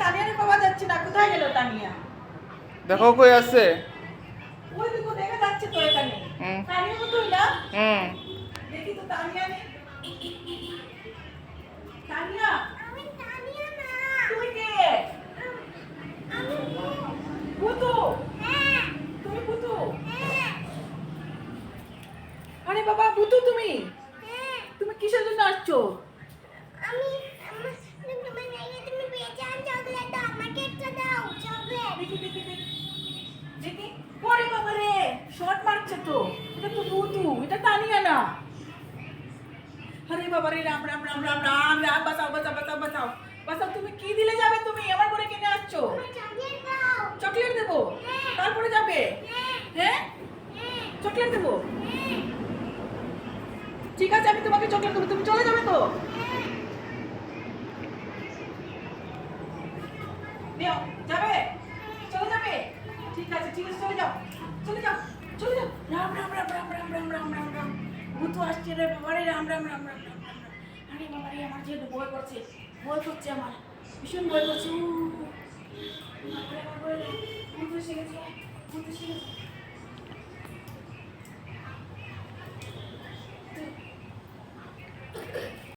তানিয়ারে পাওয়া যাচ্ছে না, কোথায় গেল তানিয়া? দেখো কই আছে। ওই দেখো, দেখা যাচ্ছে তো এখানে। তানিয়া কোথায় না? দেখি তো তানিয়া নেই। তানিয়া, আমি তানিয়া না। তুমি কে? আমি ভূতু? হ্যাঁ তুমি ভূতু? হ্যাঁ আরে বাবা, ভূতু তুমি? হ্যাঁ তুমি কিসের জন্য আসছো? আমি তুমি নাকি তুমি বেচান চকলেট দাও আমাকে একটা দাও চকলেট। দেখি দেখি দেখি দেখি। ওরে বাবা রে, শর্ট মারছে তো। এটা তো ভূতু, এটা তানিয়া না। আরে বাবা রে, রাম রাম রাম রাম রাম রাম, বাঁচাও বাঁচাও বাঁচাও বাঁচাও বাঁচাও। তুমি কি দিলে যাবে? তুমি আমার ঘরে কেনে আসছো? আমার চকলেট দাও। চকলেট দেবো? হ্যাঁ। তারপরে যাবে? হ্যাঁ হ্যাঁ, হ্যাঁ চকলেট দেবো? হ্যাঁ ঠিক আছে, আমি তোমাকে চকলেট দেবো, তুমি চলে যাবে তো? হ্যাঁ নিও, যাবে? চলে যাবে? ঠিক আছে ঠিক আছে, চলে যাও চলে যাও চলে যাও। রাম রাম রাম রাম রাম রাম রাম রাম রাম। ভূতু আসছে রে বাবা রে, রাম রাম রাম রাম রাম রাম রাম। আরে বাবা রে, আমার যেহেতু ভয় করছে, ভয় করছে আমার, ভীষণ ভয় করছে। বাবা রে, বাবা রে, ভূত এসে গেছে, ভূত এসে গেছে।